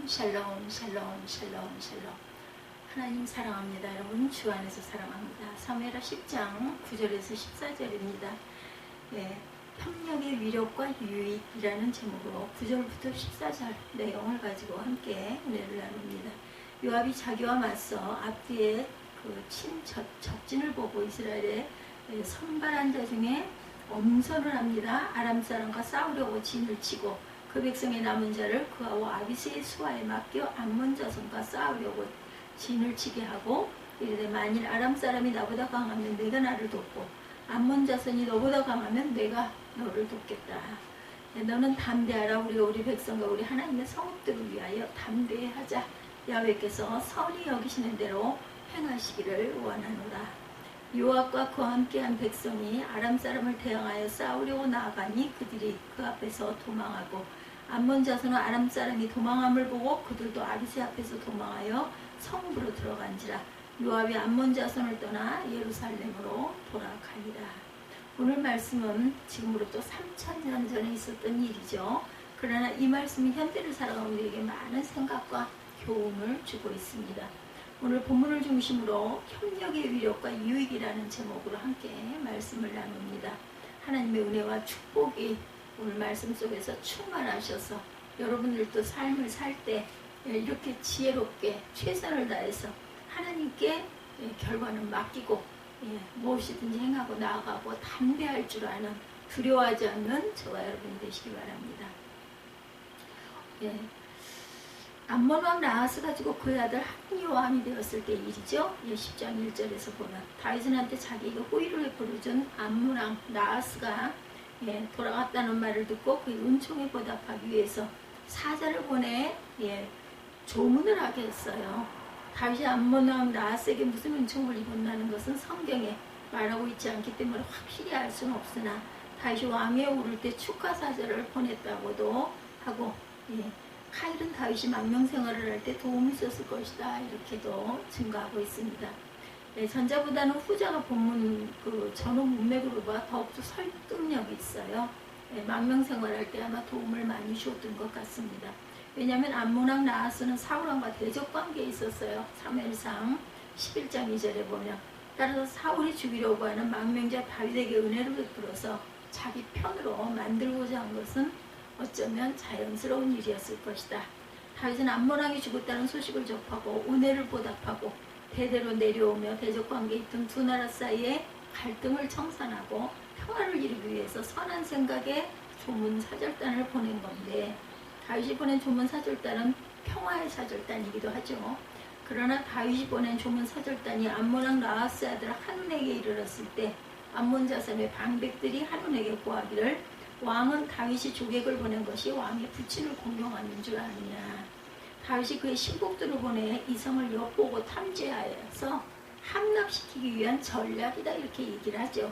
샬롬 샬롬 샬롬 샬롬. 하나님 사랑합니다. 여러분 주 안에서 사랑합니다. 사무엘하 10장 9절에서 14절입니다. 협력의 위력과 유익이라는 제목으로 9절부터 14절 내용을 가지고 함께 은혜를 나눕니다. 요압이 자기와 맞서 앞뒤에 적진을 보고 이스라엘의 선발한 자 중에 엄선을 합니다. 아람 사람과 싸우려고 진을 치고 그 백성의 남은 자를 그와 아비스의 수하에 맡겨 암몬 자손과 싸우려고 진을 치게 하고 이르되 만일 아람 사람이 나보다 강하면 내가 나를 돕고 암몬 자손이 너보다 강하면 내가 너를 돕겠다. 너는 담대하라. 우리 백성과 우리 하나님의 성읍들을 위하여 담대하자. 야훼께서 선히 여기시는 대로 행하시기를 원하노라. 요압과 그와 함께한 백성이 아람 사람을 대항하여 싸우려고 나아가니 그들이 그 앞에서 도망하고 암몬 자손은 아람 사람이 도망함을 보고 그들도 아비스 앞에서 도망하여 성읍으로 들어간지라. 요압이 암몬 자손을 떠나 예루살렘으로 돌아가니라. 오늘 말씀은 지금으로부터 3000년 전에 있었던 일이죠. 그러나 이 말씀이 현대를 살아가는 우리에게 많은 생각과 교훈을 주고 있습니다. 오늘 본문을 중심으로 협력의 위력과 유익이라는 제목으로 함께 말씀을 나눕니다. 하나님의 은혜와 축복이 오늘 말씀 속에서 충만하셔서 여러분들도 삶을 살 때 이렇게 지혜롭게 최선을 다해서 하나님께 결과는 맡기고 무엇이든지 행하고 나아가고 담대할 줄 아는, 두려워하지 않는 저와 여러분이 되시기 바랍니다. 암몬 왕 라하스 가지고 그의 아들 한요함이 되었을 때 일이죠. 10장 1절에서 보면 다윗한테 자기에게 호의를 베풀어준 암몬 왕 라하스가 돌아갔다는 말을 듣고 그의 은총에 보답하기 위해서 사자를 보내 조문을 하게 했어요. 다윗이 암몬 왕 라하스에게 무슨 은총을 입었다는 것은 성경에 말하고 있지 않기 때문에 확실히 알 수는 없으나 다윗이 왕위에 오를 때 축하 사자를 보냈다고도 하고 카일은 다윗이 망명생활을 할 때 도움이 있었을 것이다 이렇게도 증거하고 있습니다. 전자보다는 후자가 본문 전후 문맥으로 봐 더욱더 설득력이 있어요. 망명생활할 때 아마 도움을 많이 주었던 것 같습니다. 왜냐하면 암몬 왕 라하스는 사울 왕과 대적 관계에 있었어요. 사무엘상 11장 2절에 보면 따라서 사울이 죽이려고 하는 망명자 다윗에게 은혜를 베풀어서 자기 편으로 만들고자 한 것은 어쩌면 자연스러운 일이었을 것이다. 다윗은 암몬 왕이 죽었다는 소식을 접하고 은혜를 보답하고 대대로 내려오며 대적관계에 있던 두 나라 사이에 갈등을 청산하고 평화를 이루기 위해서 선한 생각에 조문사절단을 보낸 건데 다윗이 보낸 조문사절단은 평화의 사절단이기도 하죠. 그러나 다윗이 보낸 조문사절단이 암몬 왕 라하스 아들 한운에게 이르렀을 때 암몬 자손의 방백들이 한운에게 고하기를 왕은 다윗이 조객을 보낸 것이 왕의 부친을 공경하는 줄 아느냐. 다윗이 그의 신복들을 보내 이 성을 엿보고 탐지하여서 함락시키기 위한 전략이다 이렇게 얘기를 하죠.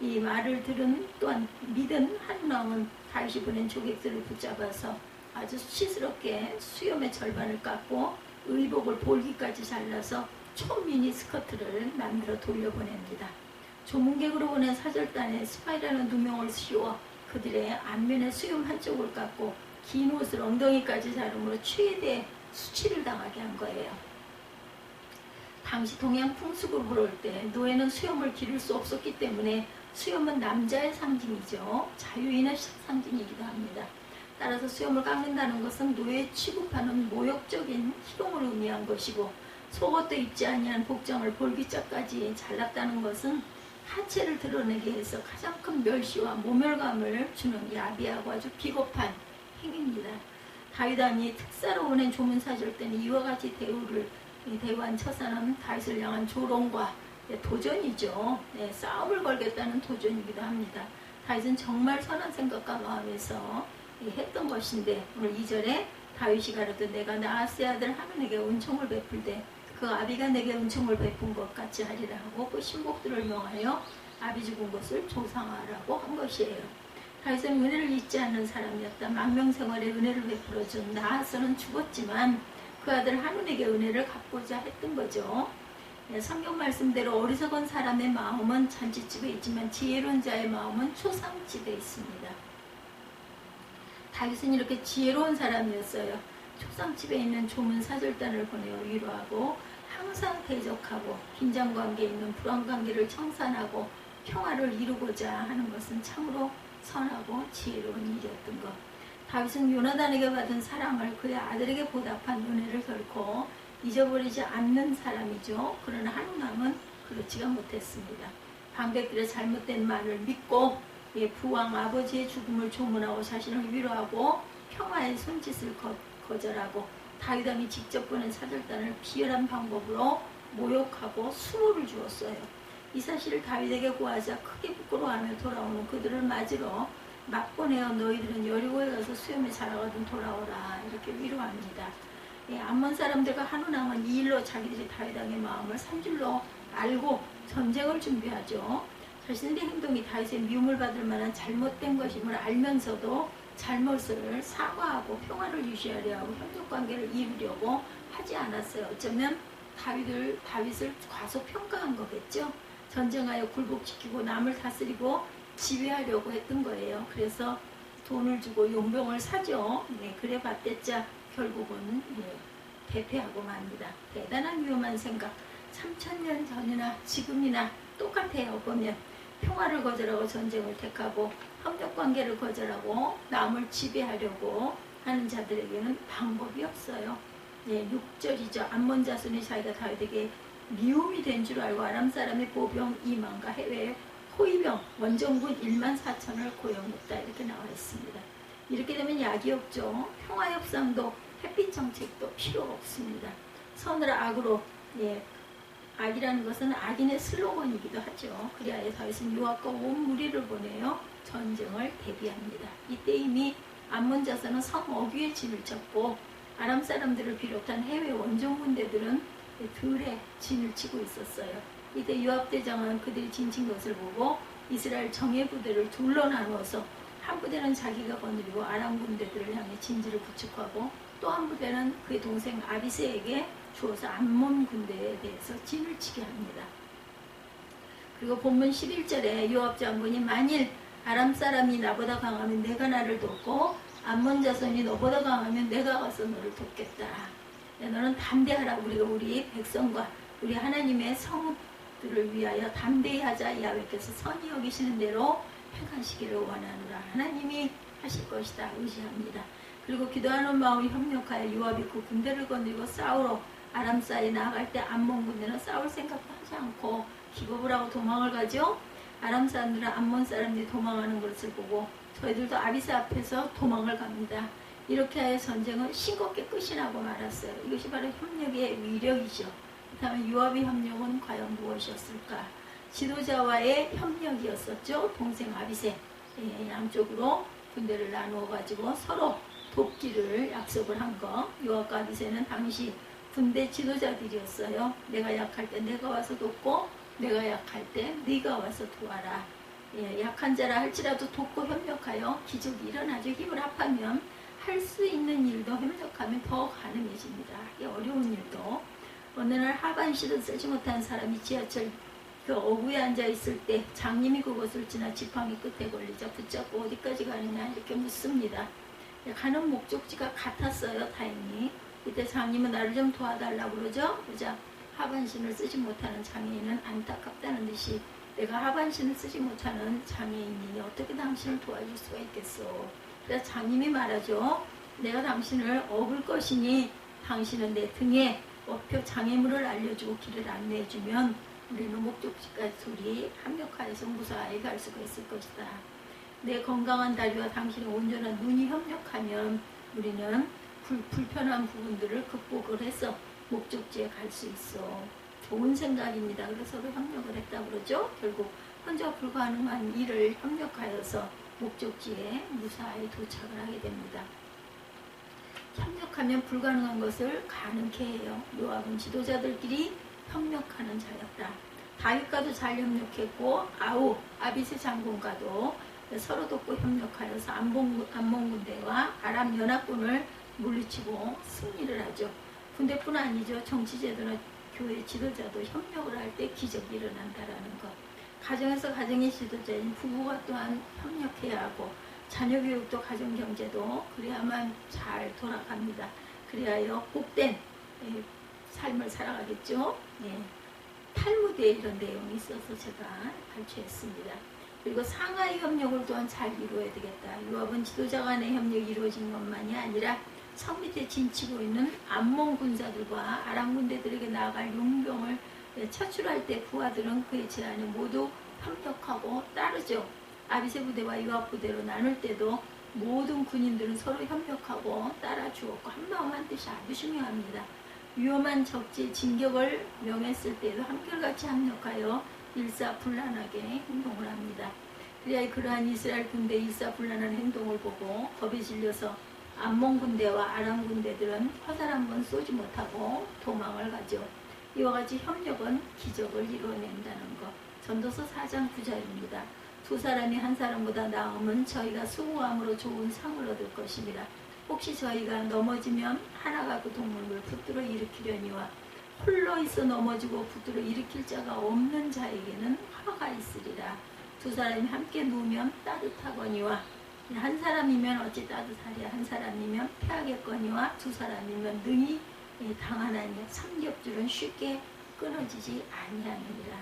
이 말을 들은 또한 믿은 한 왕은 다윗이 보낸 조객들을 붙잡아서 아주 수치스럽게 수염의 절반을 깎고 의복을 볼기까지 잘라서 초미니 스커트를 만들어 돌려보냅니다. 조문객으로 보낸 사절단에 스파이라는 누명을 씌워 그들의 앞면에 수염 한쪽을 깎고 긴 옷을 엉덩이까지 자름으로 최대 수치를 당하게 한 거예요. 당시 동양 풍습으로 볼 때 노예는 수염을 기를 수 없었기 때문에 수염은 남자의 상징이죠. 자유인의 상징이기도 합니다. 따라서 수염을 깎는다는 것은 노예 취급하는 모욕적인 희롱을 의미한 것이고 속옷도 입지 아니한 복장을 볼기짝까지 잘랐다는 것은 하체를 드러내게 해서 가장 큰 멸시와 모멸감을 주는 야비하고 아주 비겁한 행위입니다. 다윗 왕이 특사로 보낸 조문사절 때는 이와 같이 대우한 처사는 다윗을 향한 조롱과 도전이죠. 싸움을 걸겠다는 도전이기도 합니다. 다윗은 정말 선한 생각과 마음에서 했던 것인데 오늘 2절에 다윗이 가로되 내가 라하스의 아들 한운에게 은총을 베풀되 그 아비가 내게 은총을 베푼 것 같이 하리라 하고 그 신복들을 명하여 아비 죽은 것을 조상하라고 한 것이에요. 다윗은 은혜를 잊지 않는 사람이었다. 망명생활에 은혜를 베풀어준 라하스는 죽었지만 그 아들 한운에게 은혜를 갚고자 했던 거죠. 성경 말씀대로 어리석은 사람의 마음은 잔치집에 있지만 지혜로운 자의 마음은 초상집에 있습니다. 다윗은 이렇게 지혜로운 사람이었어요. 초상집에 있는 조문 사절단을 보내어 위로하고 항상 대적하고 긴장관계에 있는 불안관계를 청산하고 평화를 이루고자 하는 것은 참으로 선하고 지혜로운 일이었던 것. 다윗은 요나단에게 받은 사랑을 그의 아들에게 보답한 은혜를 결코 잊어버리지 않는 사람이죠. 그러나 한웅남은 그렇지가 못했습니다. 방백들의 잘못된 말을 믿고 부왕 아버지의 죽음을 조문하고 자신을 위로하고 평화의 손짓을 거절하고 다윗 왕이 직접 보낸 사절단을 비열한 방법으로 모욕하고 수모를 주었어요. 이 사실을 다윗에게 고하자 크게 부끄러워하며 돌아오는 그들을 맞으러 맞보내어 너희들은 여리고에 가서 수염에 자라거든 돌아오라 이렇게 위로합니다. 암몬 사람들과 한운왕은 이 일로 자기들이 다윗 왕의 마음을 산 줄로 알고 전쟁을 준비하죠. 자신들의 행동이 다윗의 미움을 받을 만한 잘못된 것임을 알면서도 잘못을 사과하고 평화를 유지하려 하고 협력관계를 이루려고 하지 않았어요. 어쩌면 다윗을 과소평가한 거겠죠. 전쟁하여 굴복시키고 남을 다스리고 지배하려고 했던 거예요. 그래서 돈을 주고 용병을 사죠. 그래 봤댔자 결국은 대패하고 맙니다. 대단한 위험한 생각. 3000년 전이나 지금이나 똑같아요. 보면 평화를 거절하고 전쟁을 택하고 협력관계를 거절하고 남을 지배하려고 하는 자들에게는 방법이 없어요. 6절이죠. 암몬 자손이 자기가 다윗에게 미움이 된 줄 알고 아람 사람의 보병 2만과 해외 호위병 원정군 1만 4천을 고용했다 이렇게 나와 있습니다. 이렇게 되면 약이 없죠. 평화협상도 햇빛 정책도 필요가 없습니다. 선을 악으로 악이라는 것은 악인의 슬로건이기도 하죠. 그리하여 다윗은 요압과 온 무리를 보내어 전쟁을 대비합니다. 이때 이미 암몬 자손은 성 어귀에 진을 쳤고 아람 사람들을 비롯한 해외 원정 군대들은 들에 진을 치고 있었어요. 이때 요압 대장은 그들이 진친 것을 보고 이스라엘 정예 부대를 둘러 나누어서 한 부대는 자기가 거느리고 아람 군대들을 향해 진지를 구축하고 또 한 부대는 그의 동생 아비새에게 주어서 암몬 군대에 대해서 진을 치게 합니다. 그리고 본문 11절에 요압 장군이 만일 아람 사람이 나보다 강하면 내가 나를 돕고 암몬 자손이 너보다 강하면 내가 가서 너를 돕겠다. 너는 담대하라. 우리가 우리 백성과 우리 하나님의 성읍들을 위하여 담대히 하자. 야훼께서 선히 여기시는 대로 행하시기를 원하노라. 하나님이 하실 것이다. 의지합니다. 그리고 기도하는 마음이 협력하여 요압이 그 군대를 거느리고 싸우러 아람 사이에 나아갈 때 암몬 군대는 싸울 생각도 하지 않고 기겁을 하고 도망을 가죠. 아람 사람들은 암몬 사람들이 도망하는 것을 보고 저희들도 아비새 앞에서 도망을 갑니다. 이렇게 하여 전쟁은 싱겁게 끝이 나고 말았어요. 이것이 바로 협력의 위력이죠. 그렇다면 요압의 협력은 과연 무엇이었을까? 지도자와의 협력이었었죠. 동생 아비새 양쪽으로 군대를 나누어 가지고 서로 돕기를 약속을 한 거. 요압과 아비새는 당시 군대 지도자들이었어요. 내가 약할 때 내가 와서 돕고 내가 약할 때 네가 와서 도와라. 약한 자라 할지라도 돕고 협력하여 기적이 일어나죠. 힘을 합하면 할 수 있는 일도 협력하면 더 가능해집니다. 이 어려운 일도. 어느 날 하반신을 쓰지 못한 사람이 지하철 그 어구에 앉아 있을 때 장님이 그곳을 지나 지팡이 끝에 걸리자 붙잡고 어디까지 가느냐 이렇게 묻습니다. 가는 목적지가 같았어요. 다행히. 이때 장님은 나를 좀 도와달라고 그러죠. 그러자 하반신을 쓰지 못하는 장애인은 안타깝다는 듯이 내가 하반신을 쓰지 못하는 장애인이니 어떻게 당신을 도와줄 수가 있겠어. 그래서 장님이 말하죠. 내가 당신을 업을 것이니 당신은 내 등에 업혀 장애물을 알려주고 길을 안내해주면 우리는 목적지까지 둘이 합력하여서 무사히 갈 수가 있을 것이다. 내 건강한 다리와 당신의 온전한 눈이 협력하면 우리는 불편한 부분들을 극복을 해서 목적지에 갈 수 있어. 좋은 생각입니다. 그래서 서로 협력을 했다고 그러죠. 결국 혼자 불가능한 일을 협력하여서 목적지에 무사히 도착을 하게 됩니다. 협력하면 불가능한 것을 가능케 해요. 요압은 지도자들끼리 협력하는 자였다. 다윗과도 잘 협력했고 아비새 장군과도 서로 돕고 협력하여서 암몬 군대와 아람 연합군을 물리치고 승리를 하죠. 군대뿐 아니죠. 정치제도나 교회 지도자도 협력을 할 때 기적이 일어난다라는 것. 가정에서 가정의 지도자인 부부가 또한 협력해야 하고 자녀 교육도 가정 경제도 그래야만 잘 돌아갑니다. 그리하여 복된 삶을 살아가겠죠. 탈무드에 이런 내용이 있어서 제가 발췌했습니다. 그리고 상하이 협력을 또한 잘 이루어야 되겠다. 요압은 지도자 간의 협력이 이루어진 것만이 아니라 성 밑에 진치고 있는 암몬 군사들과 아람 군대들에게 나아갈 용병을 차출할 때 부하들은 그의 제안에 모두 협력하고 따르죠. 아비새 부대와 요압 부대로 나눌 때도 모든 군인들은 서로 협력하고 따라 주었고 한마음 한뜻이 아주 중요합니다. 위험한 적지 진격을 명했을 때에도 한결같이 합력하여 일사불란하게 행동을 합니다. 그래야 그러한 이스라엘 군대의 일사불란한 행동을 보고 겁에 질려서 암몬 군대와 아람 군대들은 화살 한 번 쏘지 못하고 도망을 가죠. 이와 같이 협력은 기적을 이루어낸다는 것. 전도서 4장 9절입니다. 두 사람이 한 사람보다 나으면 저희가 수고함으로 좋은 상을 얻을 것입니다. 혹시 저희가 넘어지면 하나가 그 동물을 붙들어 일으키려니와 홀로 있어 넘어지고 붙들어 일으킬 자가 없는 자에게는 화가 있으리라. 두 사람이 함께 누우면 따뜻하거니와 한 사람이면 어찌 따뜻하랴. 한 사람이면 패하겠거니와 두 사람이면 능히 당하나니 삼겹줄은 쉽게 끊어지지 아니하느니라.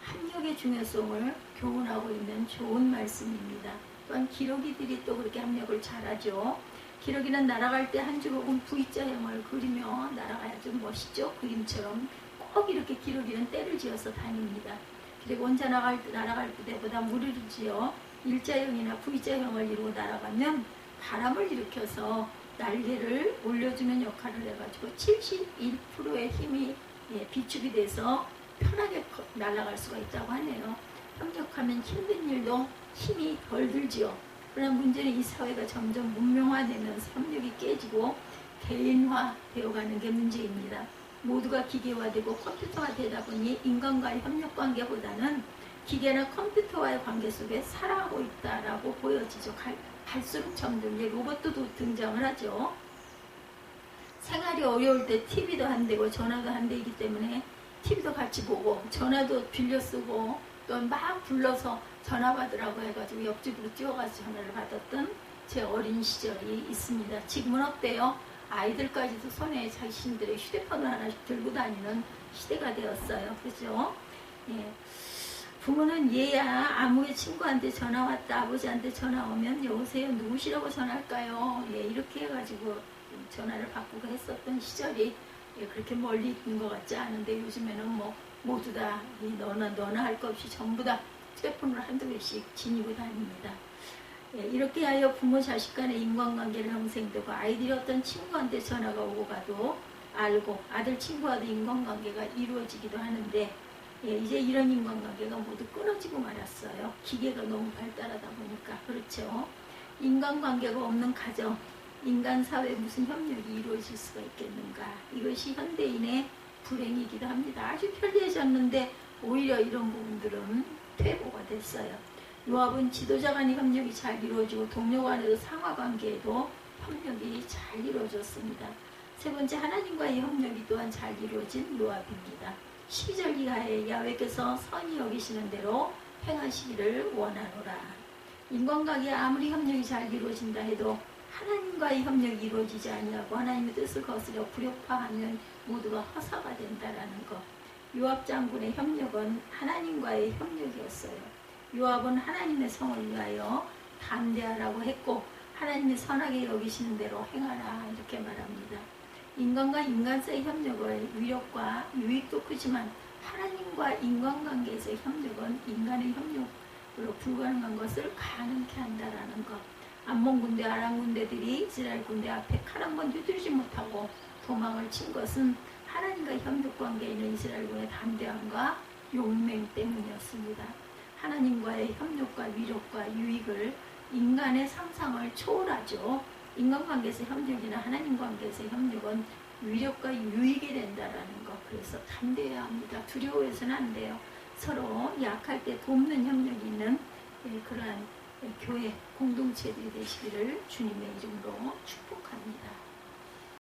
합력의 중요성을 교훈하고 있는 좋은 말씀입니다. 또한 기러기들이 또 그렇게 합력을 잘하죠. 기러기는 날아갈 때 한 줄 혹은 V자형을 그리며 날아가야죠. 멋있죠? 그림처럼 꼭 이렇게 기러기는 때를 지어서 다닙니다. 그리고 혼자 날아갈 때보다 무리를 지어 일자형이나 V자형을 이루고 날아가면 바람을 일으켜서 날개를 올려주는 역할을 해가지고 71%의 힘이 비축이 돼서 편하게 날아갈 수가 있다고 하네요. 협력하면 힘든 일도 힘이 덜 들지요. 그러나 문제는 이 사회가 점점 문명화되면서 협력이 깨지고 개인화 되어가는 게 문제입니다. 모두가 기계화되고 컴퓨터화 되다 보니 인간과의 협력관계보다는 기계나 컴퓨터와의 관계 속에 살아가고 있다라고 보여지죠. 갈수록 점점 이제 로봇도 등장을 하죠. 생활이 어려울 때 TV도 안 되고 전화도 안 되기 때문에 TV도 같이 보고 전화도 빌려 쓰고 또 막 불러서 전화 받으라고 해가지고 옆집으로 뛰어가서 전화를 받았던 제 어린 시절이 있습니다. 지금은 어때요? 아이들까지도 손에 자신들의 휴대폰을 하나씩 들고 다니는 시대가 되었어요. 그죠? 부모는 얘야 아무의 친구한테 전화 왔다, 아버지한테 전화 오면 여보세요 누구시라고 전화할까요? 이렇게 해가지고 전화를 바꾸고 했었던 시절이 그렇게 멀리 있는 것 같지 않은데 요즘에는 뭐 모두 다 너나 할 것 없이 전부 다 휴대폰을 한두 개씩 지니고 다닙니다. 이렇게 하여 부모 자식 간의 인간관계를 형성되고 아이들이 어떤 친구한테 전화가 오고 가도 알고 아들 친구와도 인간관계가 이루어지기도 하는데 이제 이런 인간관계가 모두 끊어지고 말았어요. 기계가 너무 발달하다 보니까. 그렇죠. 인간관계가 없는 가정, 인간 사회에 무슨 협력이 이루어질 수가 있겠는가. 이것이 현대인의 불행이기도 합니다. 아주 편리해졌는데 오히려 이런 부분들은 퇴보가 됐어요. 요압은 지도자 간의 협력이 잘 이루어지고 동료 간에도 상하관계에도 협력이 잘 이루어졌습니다. 세 번째, 하나님과의 협력이 또한 잘 이루어진 요압입니다. 12절 이하에 야훼께서 선히 여기시는 대로 행하시기를 원하노라. 인간관계에 아무리 협력이 잘 이루어진다 해도 하나님과의 협력이 이루어지지 아니하고 하나님의 뜻을 거스려 불협화하면 모두가 허사가 된다라는 것. 요압 장군의 협력은 하나님과의 협력이었어요. 요압은 하나님의 성을 위하여 담대하라고 했고 하나님이 선하게 여기시는 대로 행하라 이렇게 말합니다. 인간과 인간 사이의 협력을 위력과 유익도 크지만 하나님과 인간관계에서의 협력은 인간의 협력으로 불가능한 것을 가능케 한다라는 것. 암몬 군대, 아람 군대들이 이스라엘 군대 앞에 칼 한 번 휘두르지 못하고 도망을 친 것은 하나님과 협력관계에 있는 이스라엘군의 담대함과 용맹 때문이었습니다. 하나님과의 협력과 위력과 유익을 인간의 상상을 초월하죠. 인간관계에서 협력이나 하나님 관계에서 협력은 위력과 유익이 된다라는 것. 그래서 담대해야 합니다. 두려워해서는 안 돼요. 서로 약할 때 돕는 협력이 있는 그러한 교회 공동체들이 되시기를 주님의 이름으로 축복합니다.